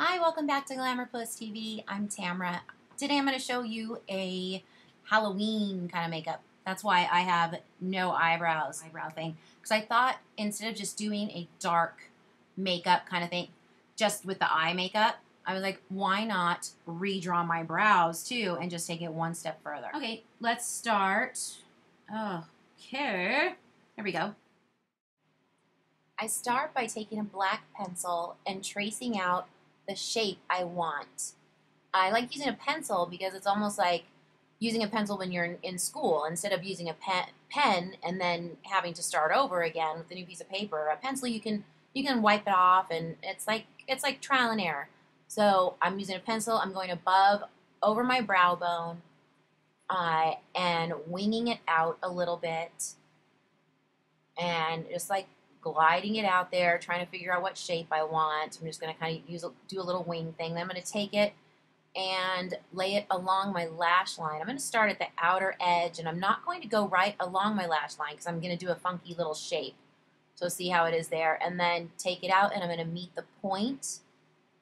Hi, welcome back to Glamour Plus TV. I'm Tamra. Today I'm going to show you a Halloween kind of makeup. That's why I have no eyebrow thing. Because I thought instead of just doing a dark makeup kind of thing, just with the eye makeup, I was like, why not redraw my brows too and just take it one step further. Okay, let's start. Okay, here we go. I start by taking a black pencil and tracing out the shape I want. I like using a pencil because it's almost like using a pencil when you're in school. Instead of using a pen and then having to start over again with a new piece of paper, a pencil you can wipe it off, and it's like trial and error. So I'm using a pencil. I'm going over my brow bone, and winging it out a little bit, and just like gliding it out there, trying to figure out what shape I want. I'm just going to kind of do a little wing thing. Then I'm going to take it and lay it along my lash line. I'm going to start at the outer edge, and I'm not going to go right along my lash line because I'm going to do a funky little shape. So see how it is there. And then take it out, and I'm going to meet the point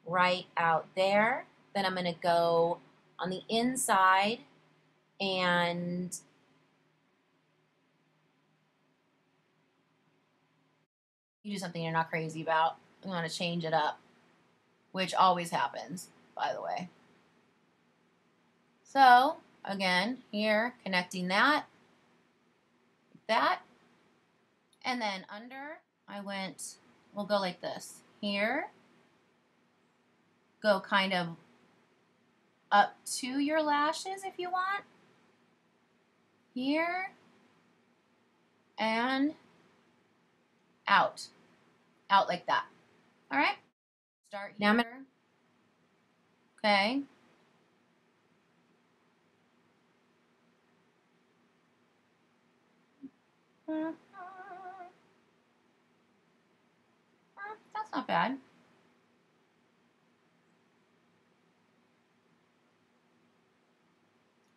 right out there. Then I'm going to go on the inside and you do something you're not crazy about. I'm going to change it up, which always happens, by the way. So, again, here, connecting that, and then under, we'll go like this. Here, go kind of up to your lashes if you want. Here, and out like that. All right, start here. Now okay. That's not bad.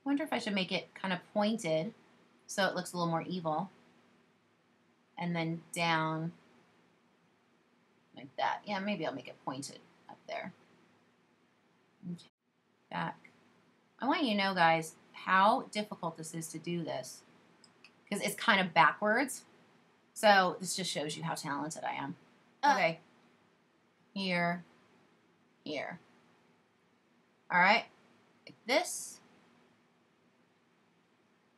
Wonder if I should make it kind of pointed so it looks a little more evil. And then down like that. Yeah, maybe I'll make it pointed up there. Okay. Back. I want you to know, guys, how difficult this is to do this. Because it's kind of backwards. So this just shows you how talented I am. Okay. Here. Here. All right. Like this.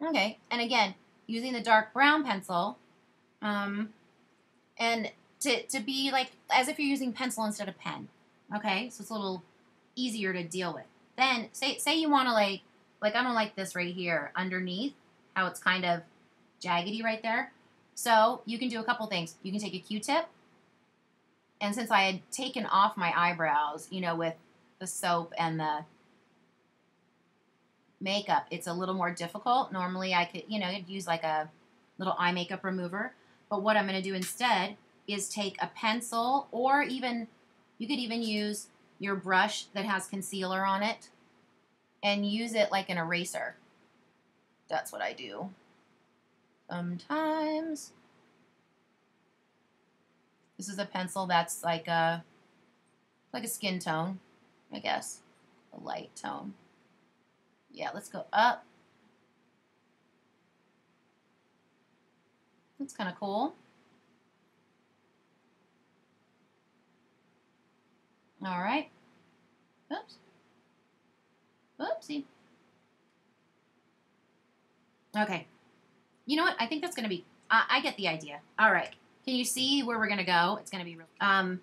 Okay. And again, using the dark brown pencil. And to be like, as if you're using pencil instead of pen. Okay. So it's a little easier to deal with. Then, say you want to like I don't like this right here underneath, how it's kind of jaggedy right there. So you can do a couple things. You can take a Q-tip, and since I had taken off my eyebrows, with the soap and the makeup, it's a little more difficult. Normally I could, you'd use like a little eye makeup remover. But what I'm going to do instead is take a pencil, or even, you could even use your brush that has concealer on it and use it like an eraser. That's what I do sometimes. This is a pencil that's like a skin tone, I guess, a light tone. Yeah, let's go up. That's kind of cool. All right. Oops. Oopsie. Okay. You know what? I think that's going to be, I get the idea. All right. Can you see where we're going to go? It's going to be real.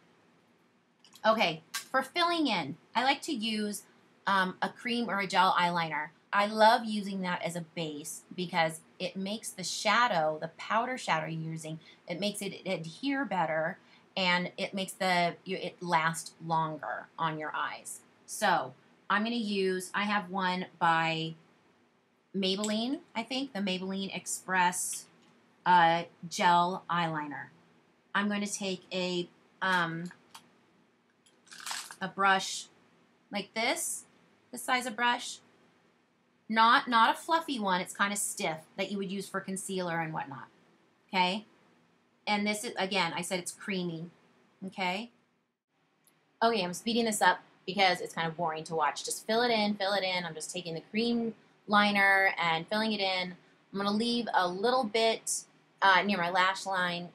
Okay. For filling in, I like to use a cream or a gel eyeliner. I love using that as a base because it makes the shadow, the powder shadow you're using, it makes it adhere better, and it makes it last longer on your eyes. So I'm going to use, I have one by Maybelline, I think, the Maybelline Express gel eyeliner. I'm going to take a brush like this size of brush. Not a fluffy one. It's kind of stiff that you would use for concealer and whatnot. Okay? And this is, again, I said it's creamy. Okay? Okay, I'm speeding this up. because it's kind of boring to watch. Just fill it in, fill it in. I'm just taking the cream liner and filling it in. I'm going to leave a little bit near my lash line,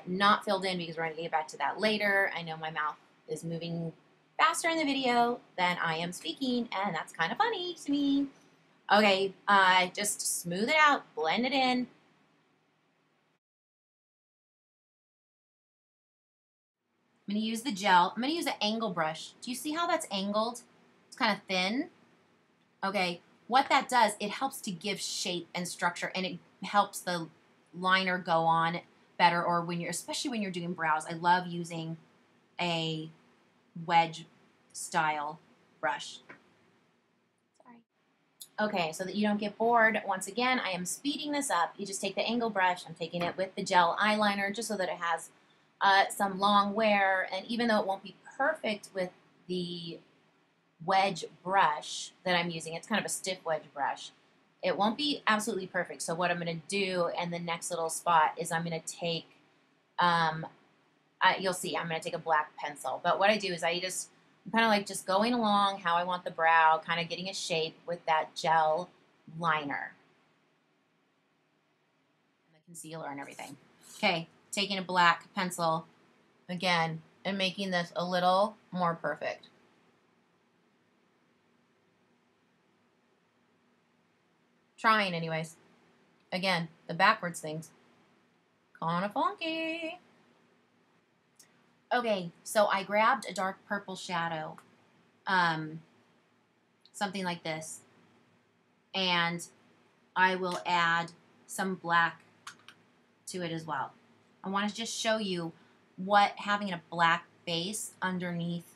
not filled in because we're going to get back to that later. I know my mouth is moving faster in the video than I am speaking, and that's kind of funny to me. Okay, just smooth it out, blend it in. I'm going to use the gel. I'm going to use an angle brush. Do you see how that's angled? It's kind of thin. Okay, what that does, it helps to give shape and structure, and it helps the liner go on better, or when you're, especially when you're doing brows. I love using a wedge style brush. Sorry. Okay, so that you don't get bored, once again, I am speeding this up. You just take the angle brush. I'm taking it with the gel eyeliner just so that it has some long wear, and even though it won't be perfect with the wedge brush that I'm using, it's kind of a stiff wedge brush, it won't be absolutely perfect. So what I'm going to do in the next little spot is I'm going to take, you'll see, I'm going to take a black pencil. But what I do is I'm kind of like just going along how I want the brow, kind of getting a shape with that gel liner. And the concealer and everything. Okay, taking a black pencil again and making this a little more perfect. Trying anyways. Again, the backwards things. Kinda funky. Okay, so I grabbed a dark purple shadow. Something like this. And I will add some black to it as well. I want to just show you what having a black base underneath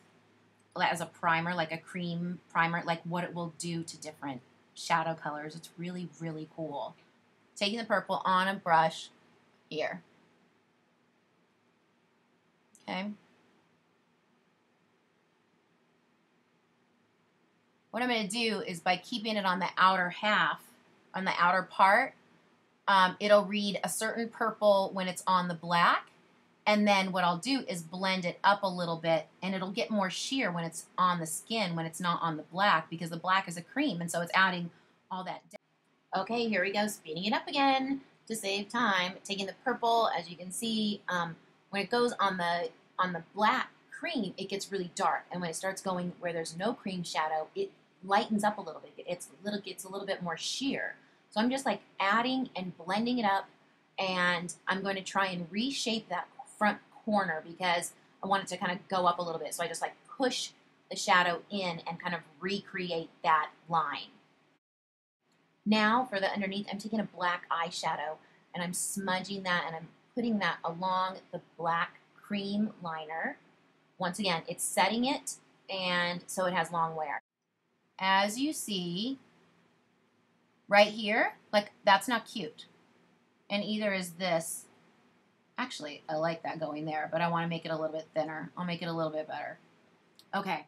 as a primer, like a cream primer, like what it will do to different shadow colors. It's really, really cool. Taking the purple on a brush here. Okay. What I'm going to do is, by keeping it on the outer half, on the outer part, it'll read a certain purple when it's on the black. And then what I'll do is blend it up a little bit, and it'll get more sheer when it's on the skin, when it's not on the black, because the black is a cream, and so it's adding all that. Okay, here we go, speeding it up again to save time. Taking the purple, as you can see, when it goes on the black cream, it gets really dark, and when it starts going where there's no cream shadow, it lightens up a little bit. It gets a little bit more sheer. So I'm just like adding and blending it up, and I'm going to try and reshape that front corner because I want it to kind of go up a little bit. So I just like push the shadow in and kind of recreate that line. Now for the underneath, I'm taking a black eyeshadow and I'm smudging that, and I'm putting that along the black cream liner. Once again, it's setting it, and so it has long wear. As you see right here, like that's not cute. And either is this. Actually, I like that going there, but I want to make it a little bit thinner. I'll make it a little bit better. Okay.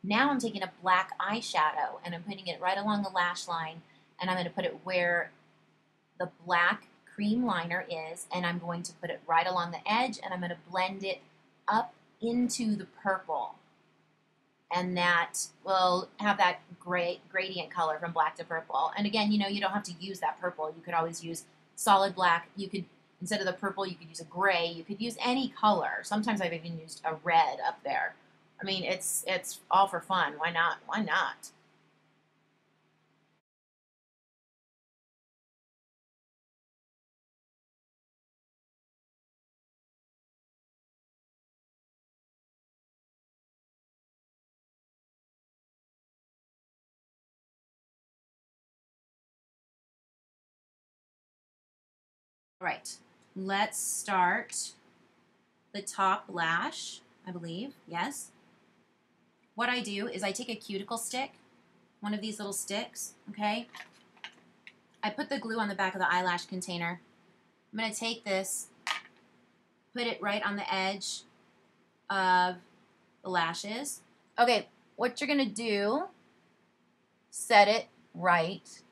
Now I'm taking a black eyeshadow and I'm putting it right along the lash line, and I'm going to put it where the black cream liner is, and I'm going to put it right along the edge, and I'm going to blend it up into the purple. And that will have that gradient color from black to purple. And again, you know, you don't have to use that purple. You could always use solid black. You could, instead of the purple, you could use a gray. You could use any color. Sometimes I've even used a red up there. I mean, it's all for fun. Why not? Why not? Right. Let's start the top lash, I believe. Yes. What I do is I take a cuticle stick, one of these little sticks, okay? I put the glue on the back of the eyelash container. I'm going to take this, put it right on the edge of the lashes. Okay, what you're going to do, set it right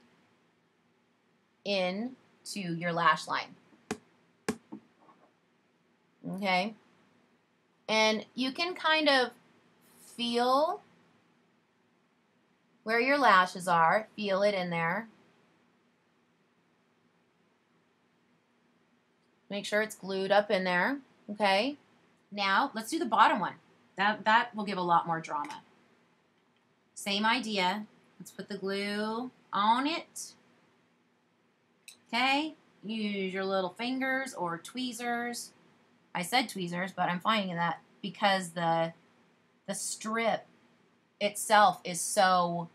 into your lash line. Okay? And you can kind of feel where your lashes are. Feel it in there. Make sure it's glued up in there, okay? Now, let's do the bottom one. That will give a lot more drama. Same idea. Let's put the glue on it. Okay? Use your little fingers or tweezers. I said tweezers, but I'm finding that because the strip itself is so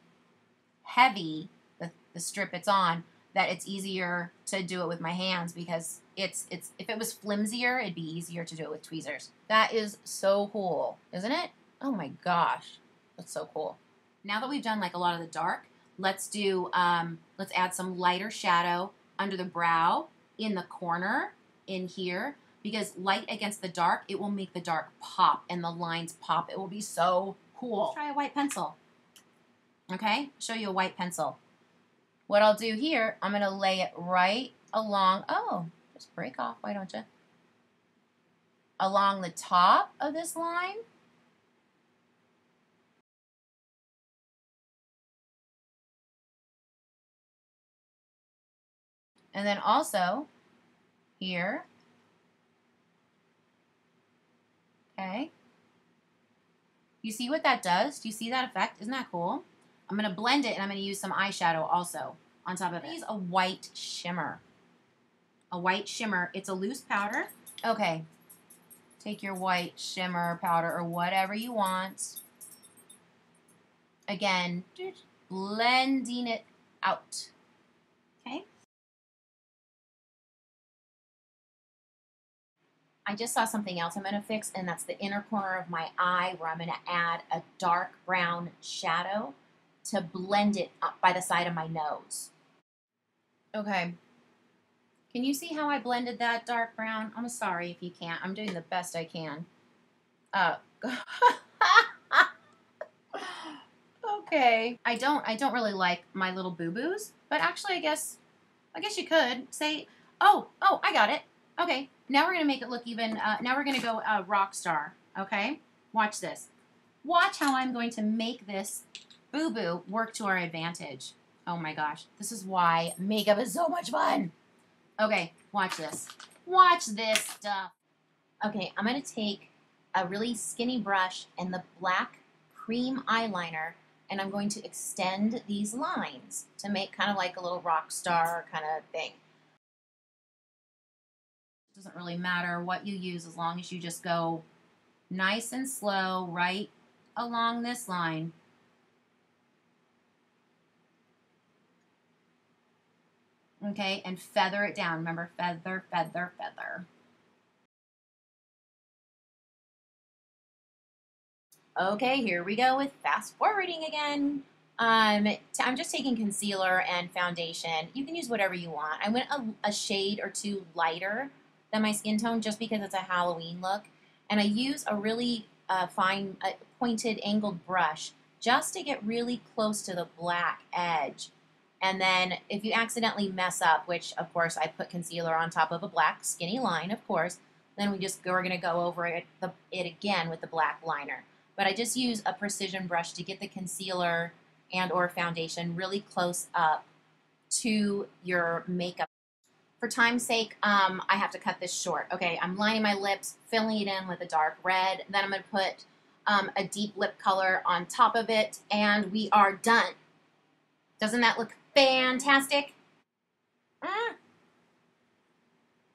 heavy, the strip it's on, that it's easier to do it with my hands because it's if it was flimsier, it'd be easier to do it with tweezers. That is so cool, isn't it? Oh my gosh, that's so cool. Now that we've done like a lot of the dark, let's add some lighter shadow under the brow, in the corner, in here, because light against the dark, it will make the dark pop and the lines pop. It will be so cool. Let's try a white pencil. Okay, show you a white pencil. What I'll do here, I'm gonna lay it right along, oh, just break off, why don't you? Along the top of this line. And then also here. Okay. You see what that does? Do you see that effect? Isn't that cool? I'm going to blend it and I'm going to use some eyeshadow also on top of it. Use a white shimmer. A white shimmer. It's a loose powder. Okay. Take your white shimmer powder or whatever you want. Again, just blending it out. Okay. I just saw something else I'm going to fix, and that's the inner corner of my eye where I'm going to add a dark brown shadow to blend it up by the side of my nose. Okay. Can you see how I blended that dark brown? I'm sorry if you can't. I'm doing the best I can. Okay. I don't really like my little boo-boos, but actually I guess you could say, oh, I got it. Okay, now we're going to make it look even, now we're going to go rock star, okay? Watch this. Watch how I'm going to make this boo-boo work to our advantage. Oh my gosh, this is why makeup is so much fun. Okay, watch this. Watch this stuff. Okay, I'm going to take a really skinny brush and the black cream eyeliner, and I'm going to extend these lines to make kind of like a little rock star kind of thing. It doesn't really matter what you use as long as you just go nice and slow right along this line. Okay, and feather it down. Remember, feather, feather, feather. Okay, here we go with fast forwarding again. I'm just taking concealer and foundation. You can use whatever you want. I went a shade or two lighter than my skin tone just because it's a Halloween look. And I use a really fine pointed angled brush just to get really close to the black edge. And then if you accidentally mess up, which of course I put concealer on top of a black skinny line, of course, then we're going to go over it again with the black liner. But I just use a precision brush to get the concealer and or foundation really close up to your makeup. For time's sake, I have to cut this short. Okay, I'm lining my lips, filling it in with a dark red. Then I'm going to put a deep lip color on top of it, and we are done. Doesn't that look fantastic?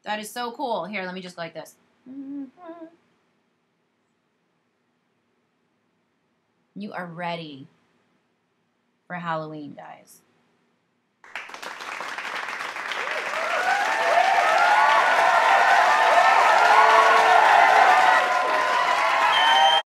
That is so cool. Here, let me just go like this. You are ready for Halloween, guys.